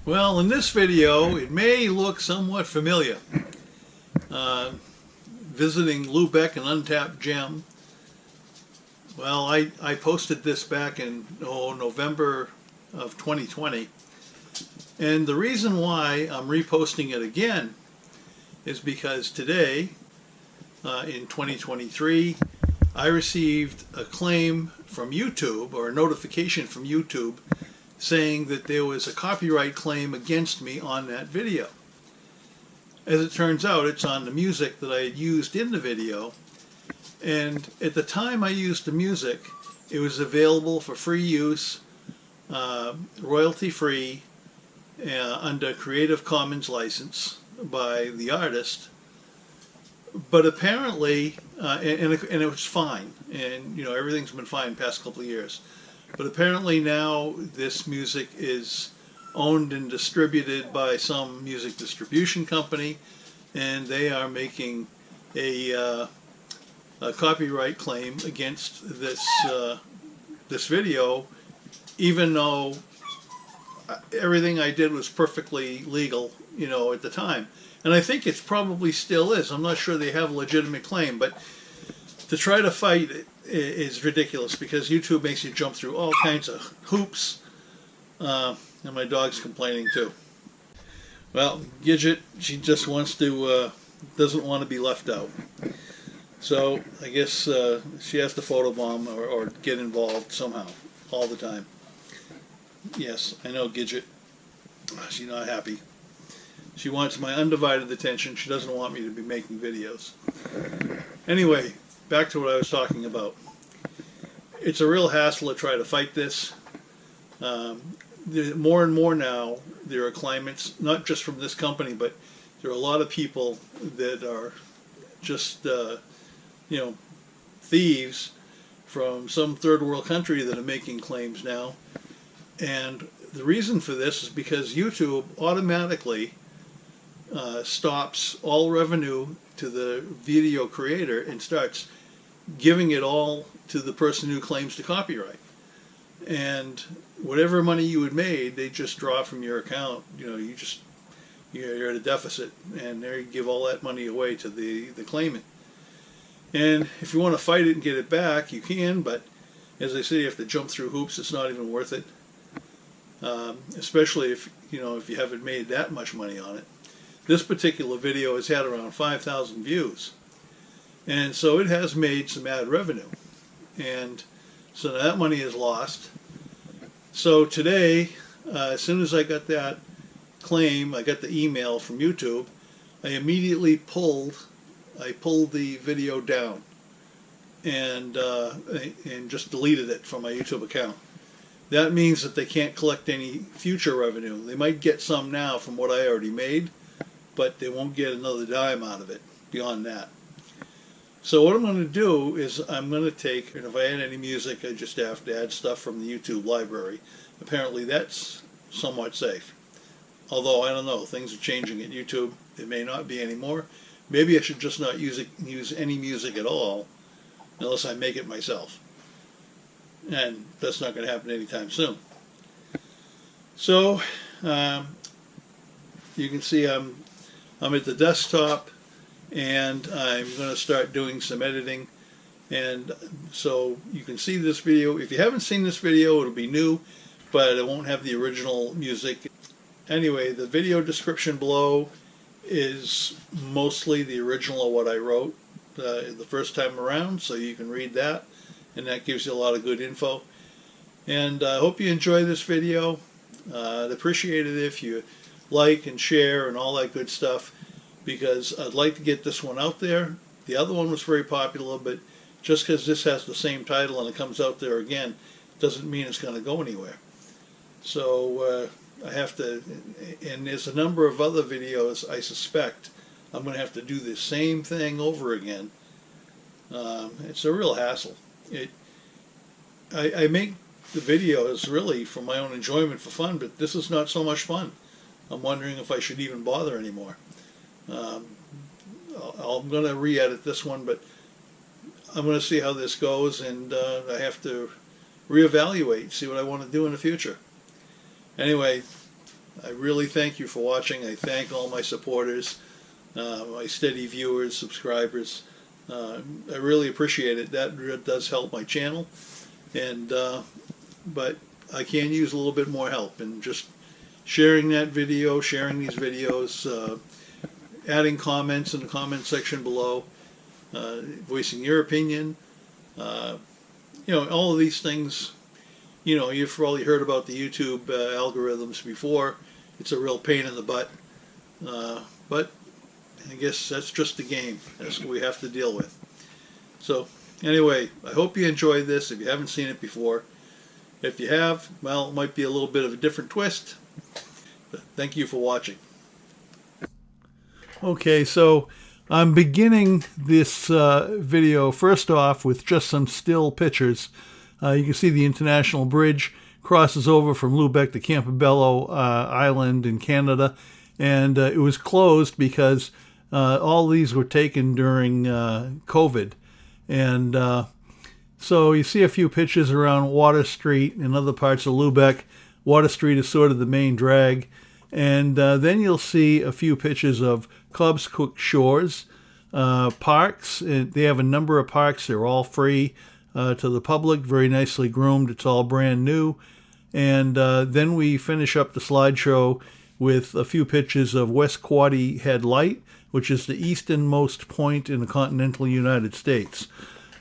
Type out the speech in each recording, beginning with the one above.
Well, in this video, it may look somewhat familiar. Visiting Lubeck, an untapped gem. Well, I posted this back in November of 2020. And the reason why I'm reposting it again is because today, in 2023, I received a claim from YouTube, or a notification from YouTube, saying that there was a copyright claim against me on that video. As it turns out, it's on the music that I had used in the video, and at the time I used the music, it was available for free use, royalty-free, under Creative Commons license by the artist. But apparently, and it was fine, and you know, everything's been fine the past couple of years. But apparently now this music is owned and distributed by some music distribution company, and they are making a copyright claim against this this video, even though everything I did was perfectly legal, you know, at the time. And I think it probably still is. I'm not sure they have a legitimate claim, but to try to fight it is ridiculous because YouTube makes you jump through all kinds of hoops. And my dog's complaining too. Well, Gidget, she just wants to, doesn't want to be left out. So I guess she has to photobomb or get involved somehow, all the time. Yes, I know, Gidget. She's not happy. She wants my undivided attention. She doesn't want me to be making videos. Anyway, back to what I was talking about. It's a real hassle to try to fight this. More and more now, there are claimants, not just from this company, but there are a lot of people that are just, you know, thieves from some third world country that are making claims now. And the reason for this is because YouTube automatically stops all revenue to the video creator and starts giving it all to the person who claims to copyright. And whatever money you had made, they just draw from your account. You know, you're at a deficit, and they give all that money away to the claimant. And if you want to fight it and get it back, you can, but as I say, you have to jump through hoops. It's not even worth it. Especially if you haven't made that much money on it. This particular video has had around 5,000 views, and so it has made some ad revenue, and so that money is lost. So today, as soon as I got that claim, I got the email from YouTube, I immediately pulled the video down and just deleted it from my YouTube account. That means that they can't collect any future revenue. They might get some now from what I already made, but they won't get another dime out of it beyond that. So what I'm going to do is I'm going to take, and if I add any music, I just have to add stuff from the YouTube library. Apparently that's somewhat safe. Although, I don't know, things are changing at YouTube. It may not be anymore. Maybe I should just not use any music at all, unless I make it myself. And that's not going to happen anytime soon. So, you can see I'm at the desktop, and I'm going to start doing some editing. And so you can see this video. If you haven't seen this video, it'll be new, but it won't have the original music. Anyway, the video description below is mostly the original of what I wrote the first time around, so you can read that, and that gives you a lot of good info. And I hope you enjoy this video. I'd appreciate it if you like and share and all that good stuff, because I'd like to get this one out there. The other one was very popular, but just because this has the same title and it comes out there again doesn't mean it's going to go anywhere. So I have to, and there's a number of other videos I suspect I'm going to have to do the same thing over again. It's a real hassle. I make the videos really for my own enjoyment, for fun, but this is not so much fun. I'm wondering if I should even bother anymore. I'm going to re-edit this one, but I'm going to see how this goes, and I have to reevaluate, see what I want to do in the future. Anyway, I really thank you for watching. I thank all my supporters, my steady viewers, subscribers. I really appreciate it. That does help my channel, and but I can use a little bit more help in just sharing that video, sharing these videos, adding comments in the comment section below, voicing your opinion. You know, all of these things. You know, you've probably heard about the YouTube algorithms before. It's a real pain in the butt, but I guess that's just the game. That's what we have to deal with. So anyway, I hope you enjoyed this. If you haven't seen it before, if you have, well, it might be a little bit of a different twist. But thank you for watching. Okay, so I'm beginning this video first off with just some still pictures. You can see the International Bridge crosses over from Lubeck to Campobello Island in Canada, and it was closed because all these were taken during COVID. And so you see a few pictures around Water Street and other parts of Lubeck. Water Street is sort of the main drag. And then you'll see a few pictures of Cobscook Shores, parks. They have a number of parks. They're all free to the public, very nicely groomed. It's all brand new. And then we finish up the slideshow with a few pictures of West Quaddy Head Light, which is the easternmost point in the continental United States.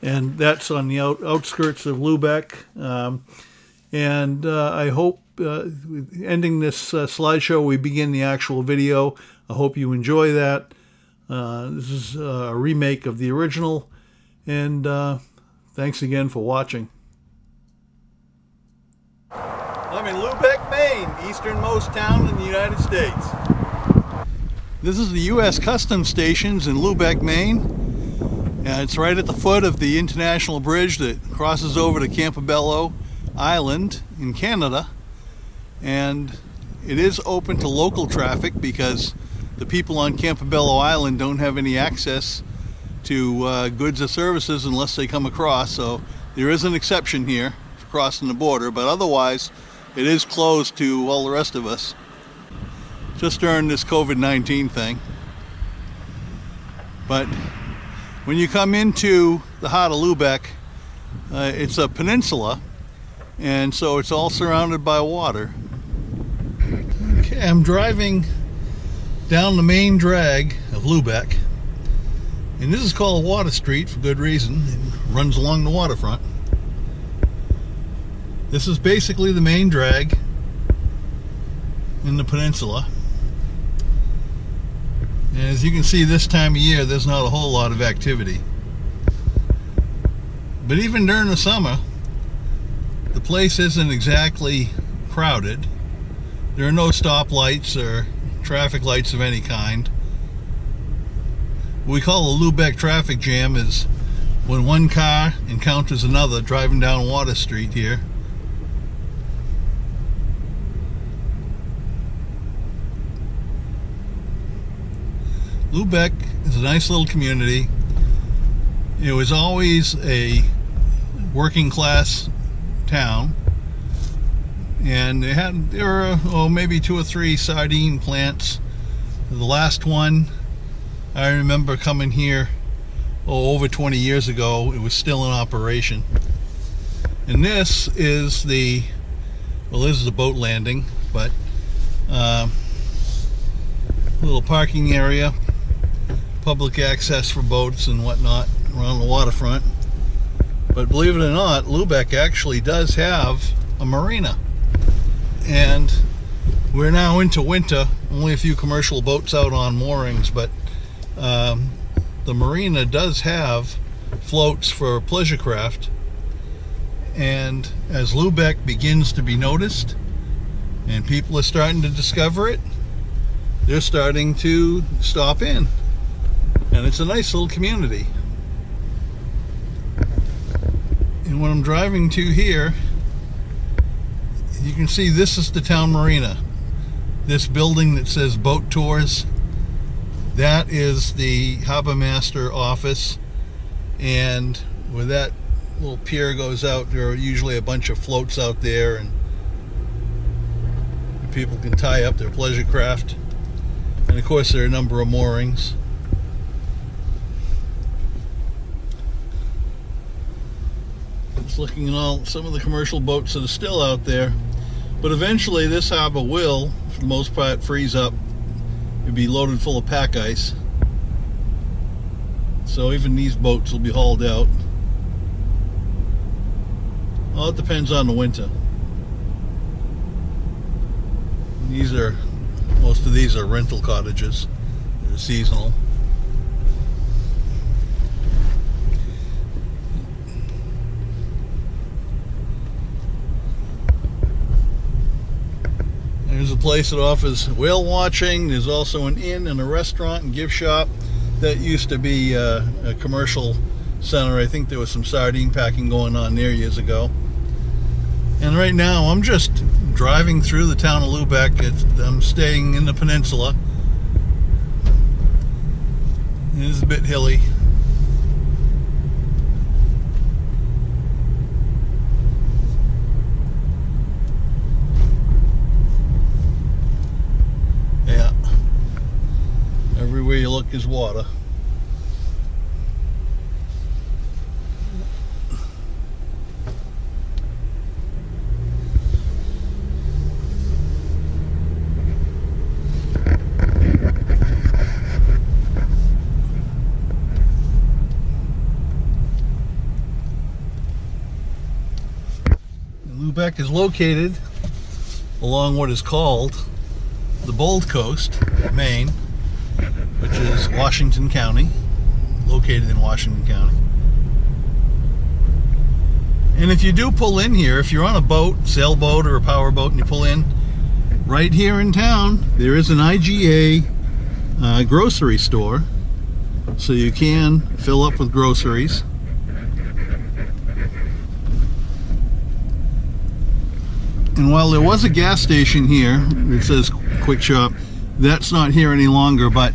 And that's on the outskirts of Lubeck. And I hope, ending this slideshow, we begin the actual video. I hope you enjoy that. This is a remake of the original. And thanks again for watching. I'm in Lubeck, Maine, easternmost town in the United States. This is the U.S. Customs Stations in Lubeck, Maine. It's right at the foot of the International Bridge that crosses over to Campobello Island in Canada. And it is open to local traffic because the people on Campobello Island don't have any access to goods or services unless they come across. So there is an exception here for crossing the border, but otherwise it is closed to all the rest of us. Just during this COVID-19 thing. But when you come into the heart of Lubeck, it's a peninsula, and so it's all surrounded by water. Okay, I'm driving down the main drag of Lubeck, and this is called Water Street for good reason. It runs along the waterfront. This is basically the main drag in the peninsula. And as you can see, this time of year there's not a whole lot of activity. But even during the summer, the place isn't exactly crowded. There are no stoplights or traffic lights of any kind. What we call a Lubeck traffic jam is when one car encounters another driving down Water Street here. Lubeck is a nice little community. It was always a working class town, and there were maybe 2 or 3 sardine plants. The last one, I remember coming here over 20 years ago. It was still in operation. And this is the, well, this is the boat landing, but little parking area, public access for boats and whatnot around the waterfront. But believe it or not, Lubeck actually does have a marina. And we're now into winter, only a few commercial boats out on moorings, but the marina does have floats for pleasure craft. And as Lubeck begins to be noticed and people are starting to discover it, they're starting to stop in. And it's a nice little community. And what I'm driving to here, you can see this is the town marina. This building that says boat tours, that is the harbor master office. And where that little pier goes out, there are usually a bunch of floats out there, and people can tie up their pleasure craft. And of course there are a number of moorings. Just looking at some of the commercial boats that are still out there. But eventually this harbor will, for the most part, freeze up. It'll be loaded full of pack ice. So even these boats will be hauled out. Well, it depends on the winter. Most of these are rental cottages. They're seasonal. There's a place that offers whale watching. There's also an inn and a restaurant and gift shop. That used to be a commercial center. I think there was some sardine packing going on there years ago. And right now I'm just driving through the town of Lubeck. I'm staying in the peninsula. It is a bit hilly. Yeah. Everywhere you look is water. Lubeck is located along what is called the Bold Coast, Maine, which is Washington County, located in Washington County. And if you do pull in here, if you're on a boat, sailboat or a power boat, and you pull in, right here in town, there is an IGA grocery store, so you can fill up with groceries. And while there was a gas station here, it says Quick Shop, that's not here any longer, but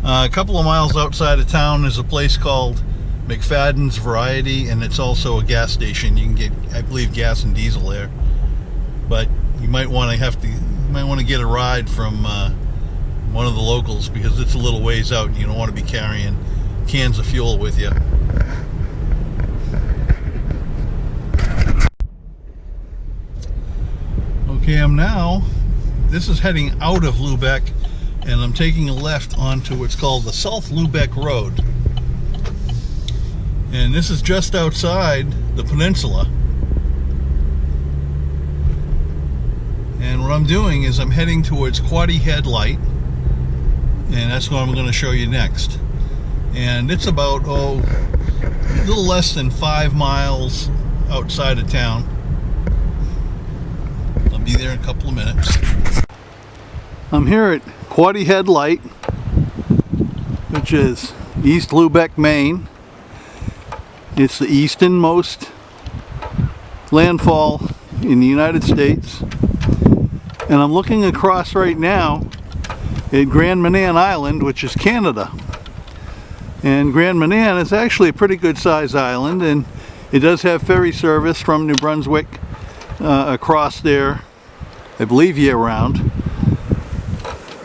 a couple of miles outside of town is a place called McFadden's Variety, and it's also a gas station. You can get, I believe, gas and diesel there. But you might want to get a ride from one of the locals, because it's a little ways out and you don't want to be carrying cans of fuel with you. Okay, this is heading out of Lubeck, and I'm taking a left onto what's called the South Lubeck Road. And this is just outside the peninsula. And what I'm doing is I'm heading towards Quaddy Headlight, and that's what I'm going to show you next. And it's about, a little less than 5 miles outside of town. Be there in a couple of minutes. I'm here at Quaddy Headlight, which is East Lubeck, Maine. It's the easternmost landfall in the United States. And I'm looking across right now at Grand Manan Island, which is Canada. And Grand Manan is actually a pretty good size island, and it does have ferry service from New Brunswick across there, I believe year-round.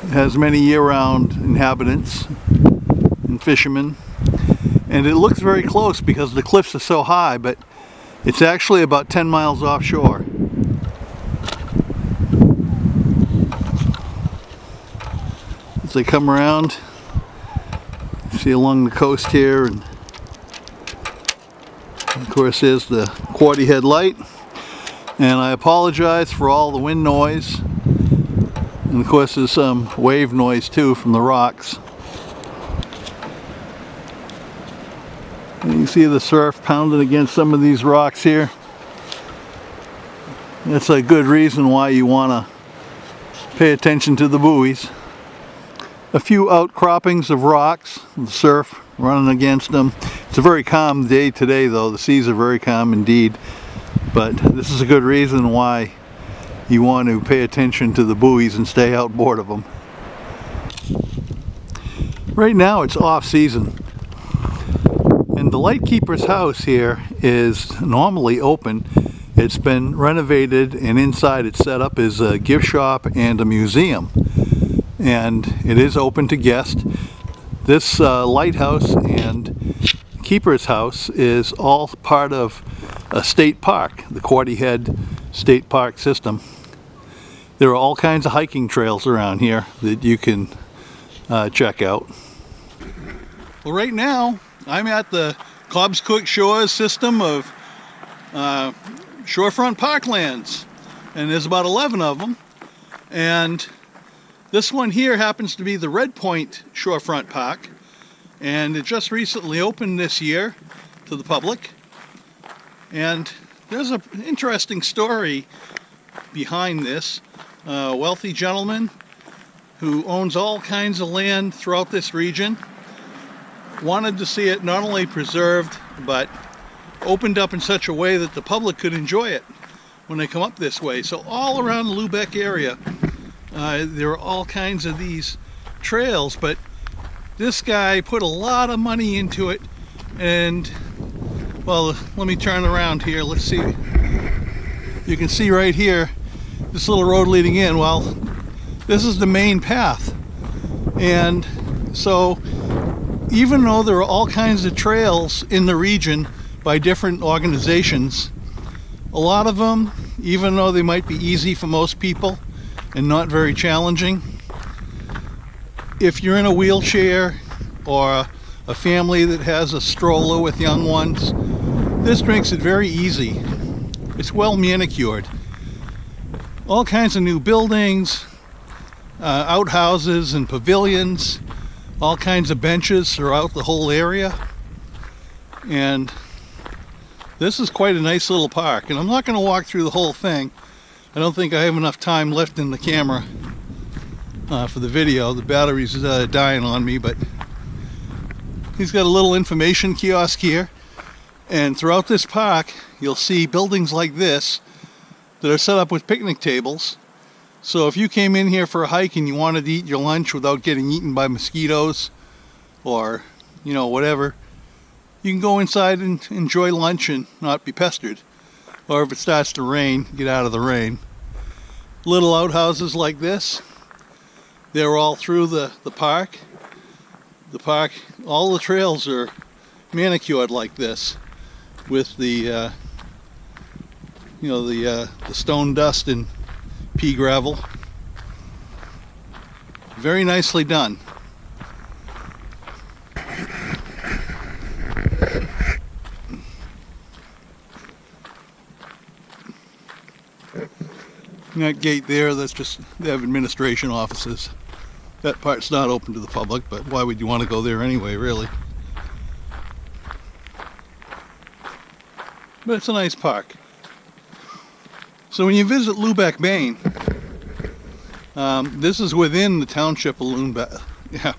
It has many year-round inhabitants and fishermen. And it looks very close because the cliffs are so high, but it's actually about 10 miles offshore. As I come around, see along the coast here, and of course there's the Quaddy Headlight. And I apologize for all the wind noise, and of course there's some wave noise too from the rocks. And you can see the surf pounding against some of these rocks here. That's a good reason why you want to pay attention to the buoys. A few outcroppings of rocks, the surf running against them. It's a very calm day today though, the seas are very calm indeed. But this is a good reason why you want to pay attention to the buoys and stay outboard of them. Right now it's off season, and the lightkeeper's house here is normally open It's been renovated, and inside it's set up as a gift shop and a museum, and it is open to guests. This lighthouse and keeper's house is all part of a state park, the Quaddy Head State Park system. There are all kinds of hiking trails around here that you can check out. Well, right now I'm at the Cobscook Shores system of shorefront parklands, and there's about 11 of them, and this one here happens to be the Red Point Shorefront Park, and it just recently opened this year to the public. And there's an interesting story behind this. A wealthy gentleman who owns all kinds of land throughout this region wanted to see it not only preserved but opened up in such a way that the public could enjoy it when they come up this way. So all around the Lubeck area there are all kinds of these trails, but this guy put a lot of money into it. And well, let me turn around here. Let's see. You can see right here this little road leading in. Well, this is the main path, and so even though there are all kinds of trails in the region by different organizations, a lot of them, even though they might be easy for most people and not very challenging, if you're in a wheelchair or a family that has a stroller with young ones, this makes it very easy. It's well manicured. All kinds of new buildings, outhouses and pavilions, all kinds of benches throughout the whole area. And this is quite a nice little park, and I'm not going to walk through the whole thing. I don't think I have enough time left in the camera for the video. The battery's dying on me, but he's got a little information kiosk here, and throughout this park you'll see buildings like this that are set up with picnic tables. So if you came in here for a hike and you wanted to eat your lunch without getting eaten by mosquitoes or, you know, whatever, you can go inside and enjoy lunch and not be pestered. Or if it starts to rain, get out of the rain. Little outhouses like this, they're all through the park. The park, all the trails are manicured like this with the you know, the stone dust and pea gravel. Very nicely done. That gate there, that's just, they have administration offices. That part's not open to the public, but why would you want to go there anyway, really? But it's a nice park. So when you visit Lubeck, Maine, this is within the township of Lubeck. Yeah,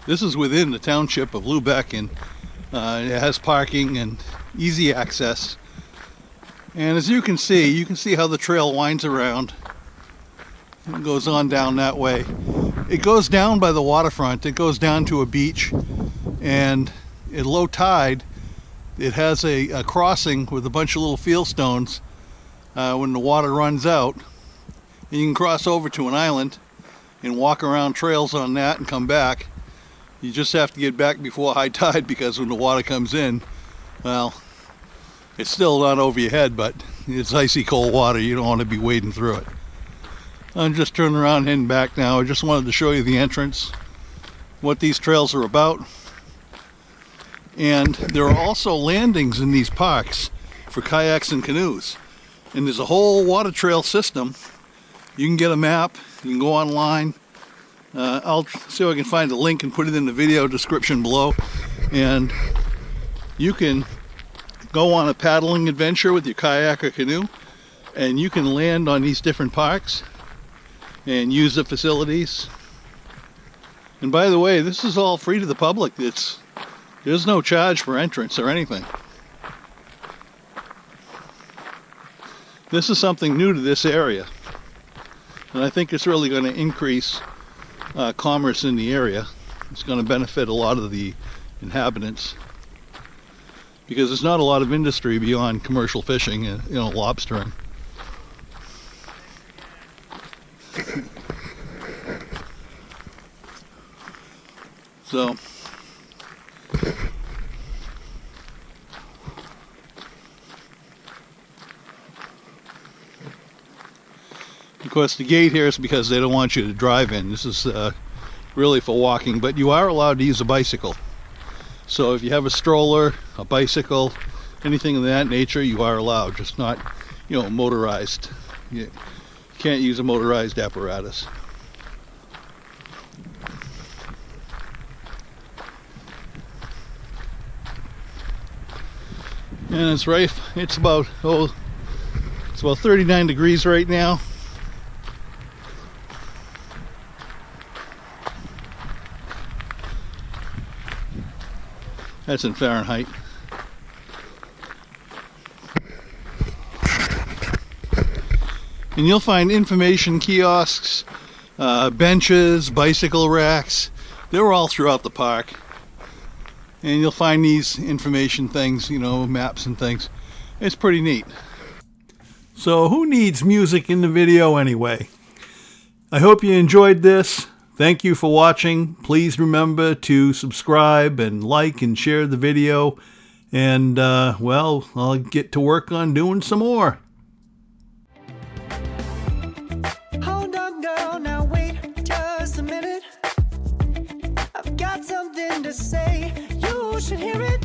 this is within the township of Lubeck, and it has parking and easy access. And as you can see how the trail winds around and goes on down that way. It goes down by the waterfront. It goes down to a beach, and at low tide it has a crossing with a bunch of little fieldstones when the water runs out, and you can cross over to an island and walk around trails on that and come back. You just have to get back before high tide, because when the water comes in, well, it's still not over your head, but it's icy cold water. You don't want to be wading through it. I'm just turning around and heading back now. I just wanted to show you the entrance, what these trails are about. And there are also landings in these parks for kayaks and canoes. And there's a whole water trail system. You can get a map, you can go online. I'll see if I can find a link and put it in the video description below. And you can go on a paddling adventure with your kayak or canoe, and you can land on these different parks and use the facilities. And by the way, this is all free to the public. There's no charge for entrance or anything. This is something new to this area, and I think it's really going to increase commerce in the area. It's going to benefit a lot of the inhabitants. because there's not a lot of industry beyond commercial fishing and, you know, lobstering. So of course the gate here is because they don't want you to drive in. This is really for walking, but you are allowed to use a bicycle. So if you have a stroller, a bicycle, anything of that nature, you are allowed, just not, you know, motorized. You can't use a motorized apparatus. And it's right, it's about 39 degrees right now. That's in Fahrenheit. And you'll find information kiosks, benches, bicycle racks. They're all throughout the park. And you'll find these information things, you know, maps and things. It's pretty neat. So who needs music in the video anyway? I hope you enjoyed this. Thank you for watching. Please remember to subscribe and like and share the video. And, well, I'll get to work on doing some more. Hold on, girl, now wait just a minute. I've got something to say. You should hear it.